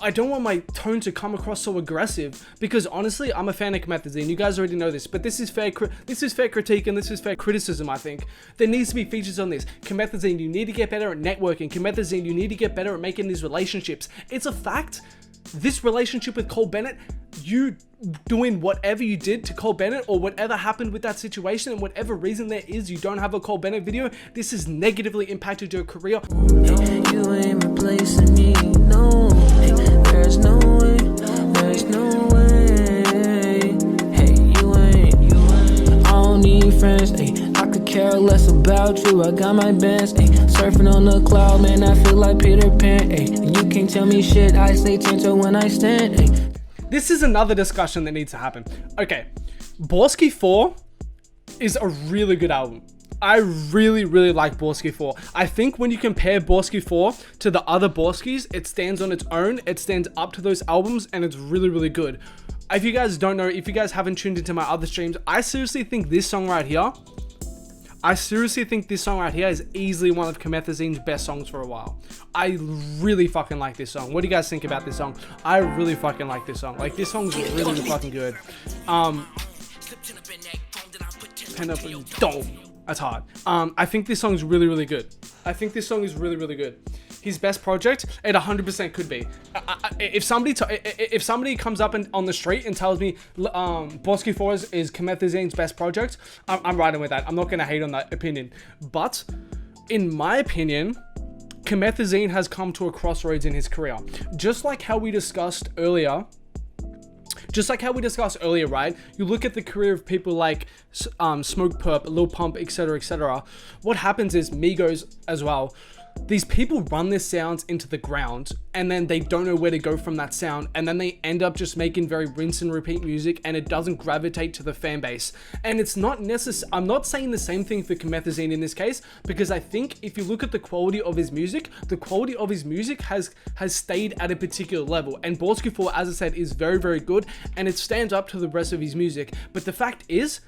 I don't want my tone to come across so aggressive, because honestly, I'm a fan of Comethazine. You guys already know this, but this is fair critique and this is fair criticism. I think there needs to be features on this. Comethazine, you need to get better at networking. Comethazine, you need to get better at making these relationships. It's a fact. This relationship with Cole Bennett, you doing whatever you did to Cole Bennett or whatever happened with that situation, and whatever reason there is you don't have a Cole Bennett video, this has negatively impacted your career. You ain't replacing me, no. There's no way, there's no way. Hey, you ain't. I don't need friends, ayy. I could care less about you. I got my bands, ayy. Surfing on the cloud, man, I feel like Peter Pan, ayy. And you can't tell me shit, I stay 10 when I stand, ayy. This is another discussion that needs to happen. Okay, Bawskee 4 is a really good album. I really like Bawskee 4. I think when you compare Bawskee 4 to the other Bawskees, it stands on its own. It stands up to those albums, and it's really good. If you guys don't know, if you guys haven't tuned into my other streams, I seriously think this song right here is easily one of Comethazine's best songs for a while. I really fucking like this song. What do you guys think about this song? I really fucking like this song. Like, this song's really fucking good. Pen up and dope. That's hard. I think this song's really good. I think this song is really good. His best project, it 100% could be. If somebody comes up on the street and tells me Bawskee 4 is Comethazine's best project, I'm riding with that. I'm not gonna hate on that opinion. But in my opinion, Comethazine has come to a crossroads in his career. Just like how we discussed earlier, right? You look at the career of people like Smoke Perp, Lil Pump, etc. What happens is Migos as well. These people run their sounds into the ground, and then they don't know where to go from that sound, and then they end up just making very rinse and repeat music, and it doesn't gravitate to the fan base. And it's not necessary. I'm not saying the same thing for Comethazine in this case, because I think if you look at the quality of his music, the quality of his music has stayed at a particular level. And Bawskee 4, as I said, is very good, and it stands up to the rest of his music. But the fact is,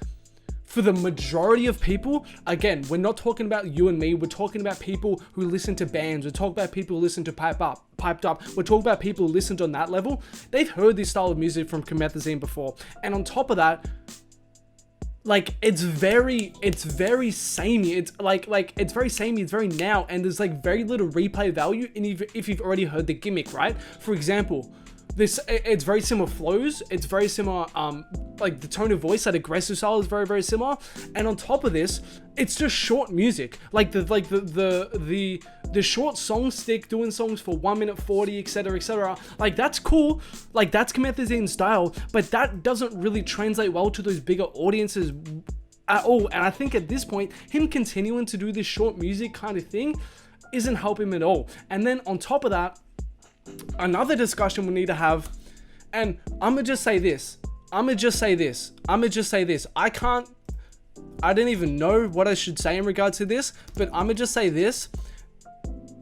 for the majority of people, again, we're not talking about you and me, we're talking about people who listen to bands, we're talking about people who listen to Piped Up, we're talking about people who listened on that level. They've heard this style of music from Comethazine before, and on top of that, like, it's very samey. It's it's very samey, it's very now, and there's like very little replay value if you've already heard the gimmick, right? For example, it's very similar flows, it's very similar, like the tone of voice, that aggressive style is very similar, and on top of this, it's just short music, like the short song stick, doing songs for 1 minute 40, etc. Like, that's cool, like that's Comethazine's style, but that doesn't really translate well to those bigger audiences at all. And I think at this point, him continuing to do this short music kind of thing isn't helping him at all. And then on top of that, another discussion we need to have, and I'm gonna just say this. I don't even know what I should say in regards to this, but I'm gonna just say this.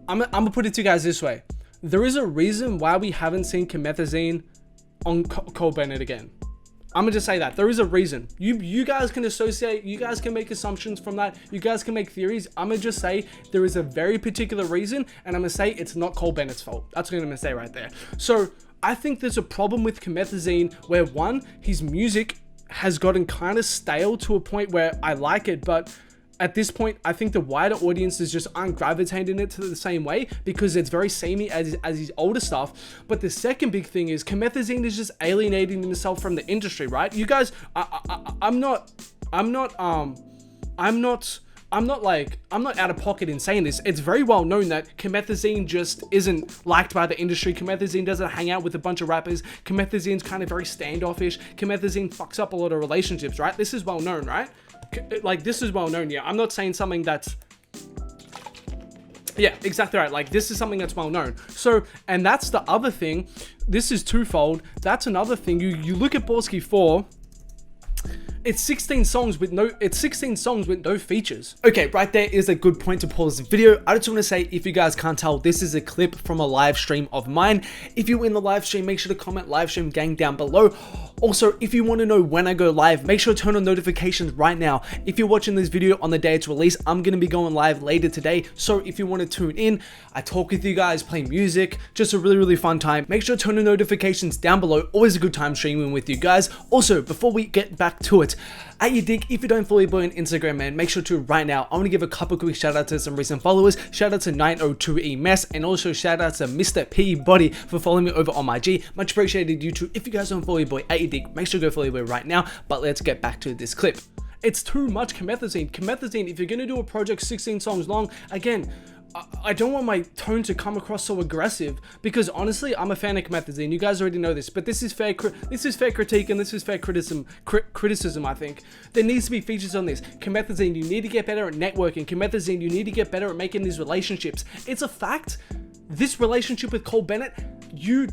I'm gonna put it to you guys this way. There is a reason why we haven't seen Comethazine on Cole Bennett again. I'm gonna just say that. There is a reason. You guys can associate, you guys can make assumptions from that, you guys can make theories. I'm gonna just say there is a very particular reason, and I'm gonna say it's not Cole Bennett's fault. That's what I'm gonna say right there. So I think there's a problem with Comethazine where, one, his music has gotten kind of stale to a point where I like it, but at this point, I think the wider audiences just aren't gravitating it to the same way because it's very samey as his older stuff. But the second big thing is Comethazine is just alienating himself from the industry, right? You guys, I'm not out of pocket in saying this. It's very well known that Comethazine just isn't liked by the industry. Comethazine doesn't hang out with a bunch of rappers. Comethazine's kind of very standoffish. Comethazine fucks up a lot of relationships, right? This is well known, right? Like, this is well known. Yeah, I'm not saying something that's, yeah, exactly right. Like, this is something that's well known. So, and that's the other thing. This is twofold. That's another thing. You look at Bawskee 4. It's 16 songs with no features. Okay, right there is a good point to pause the video. I just want to say, if you guys can't tell, this is a clip from a live stream of mine. If you're in the live stream, make sure to comment live stream gang down below. Also, if you want to know when I go live, make sure to turn on notifications right now. If you're watching this video on the day it's released, I'm going to be going live later today. So if you want to tune in, I talk with you guys, play music, just a really fun time. Make sure to turn on notifications down below. Always a good time streaming with you guys. Also, before we get back to it, yadiiiigg, if you don't follow your boy on Instagram, man, make sure to right now. I want to give a couple quick shout outs to some recent followers. Shout out to 902emess, and also shout out to Mr. Peabody for following me over on my G. Much appreciated, you too. If you guys don't follow your boy yadiiiigg, make sure to go follow your boy right now. But let's get back to this clip. It's too much Comethazine. Comethazine, if you're gonna do a project 16 songs long, again, I don't want my tone to come across so aggressive, because honestly, I'm a fan of Comethazine. You guys already know this, but this is fair critique, and this is fair criticism. I think there needs to be features on this. Comethazine, you need to get better at networking. Comethazine, you need to get better at making these relationships. It's a fact. This relationship with Cole Bennett, you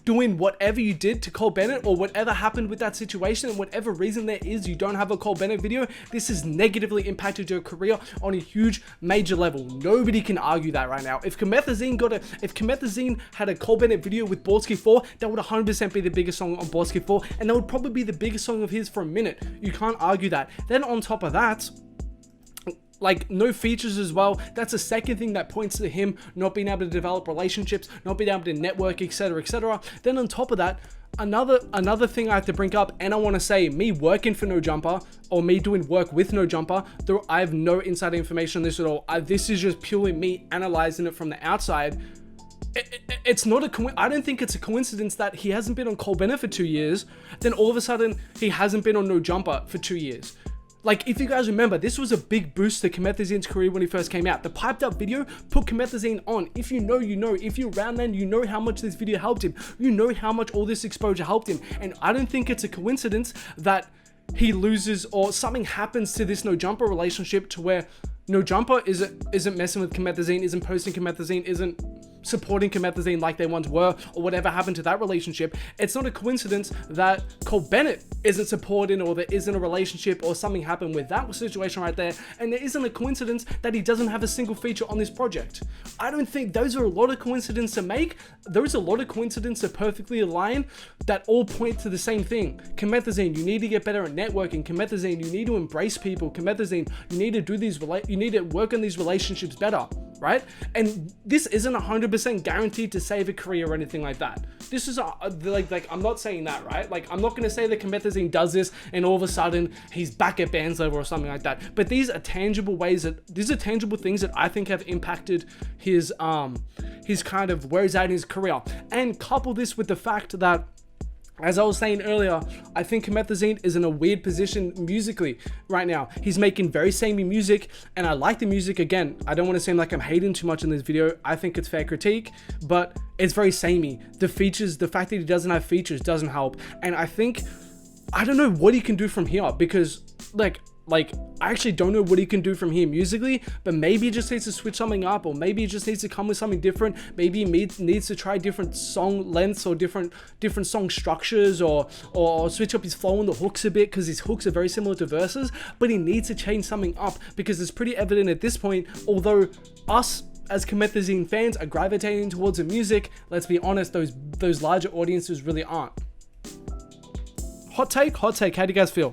doing whatever you did to Cole Bennett, or whatever happened with that situation, and whatever reason there is you don't have a Cole Bennett video, this has negatively impacted your career on a huge major level. Nobody can argue that right now. If Comethazine had a Cole Bennett video with Bawskee 4, that would 100% be the biggest song on Bawskee 4, and that would probably be the biggest song of his for a minute. You can't argue that. Then on top of that, like, no features as well. That's a second thing that points to him not being able to develop relationships, not being able to network, etc, etc. Then on top of that, another thing I have to bring up, and I want to say, me working for No Jumper, or me doing work with No Jumper, though I have no inside information on this at all. This is just purely me analyzing it from the outside. It's not I don't think it's a coincidence that he hasn't been on Cole Bennett for 2 years, then all of a sudden he hasn't been on No Jumper for 2 years. Like, if you guys remember, this was a big boost to Comethazine's career when he first came out. The piped up video put Comethazine on. If you know, you know. If you're around then, you know how much this video helped him. You know how much all this exposure helped him. And I don't think it's a coincidence that he loses, or something happens to this No Jumper relationship to where No Jumper isn't messing with Comethazine, isn't posting Comethazine, isn't supporting Comethazine like they once were, or whatever happened to that relationship. It's not a coincidence that Cole Bennett isn't supporting, or there isn't a relationship, or something happened with that situation right there. And there isn't a coincidence that he doesn't have a single feature on this project. I don't think those are a lot of coincidences to make. There's a lot of coincidences that perfectly align that all point to the same thing. Comethazine, you need to get better at networking. Comethazine, you need to embrace people. Comethazine, you need to do you need to work on these relationships better, right? And this isn't 100% guaranteed to save a career or anything like that. This is like I'm not saying that, right? Like, I'm not going to say that Comethazine does this and all of a sudden he's back at band's level or something like that. But these are tangible things that I think have impacted his kind of where he's at in his career. And couple this with the fact that, as I was saying earlier, I think Comethazine is in a weird position musically right now. He's making very samey music, and I like the music. Again, I don't want to seem like I'm hating too much in this video. I think it's fair critique, but it's very samey. The fact that he doesn't have features doesn't help. And I don't know what he can do from here, because like I actually don't know what he can do from here musically, but maybe he just needs to switch something up, or maybe he just needs to come with something different. Maybe he needs to try different song lengths, or different song structures, or switch up his flow and the hooks a bit, because his hooks are very similar to verses, but he needs to change something up, because it's pretty evident at this point, although us as Comethazine fans are gravitating towards the music, let's be honest, those larger audiences really aren't. Hot take, how do you guys feel?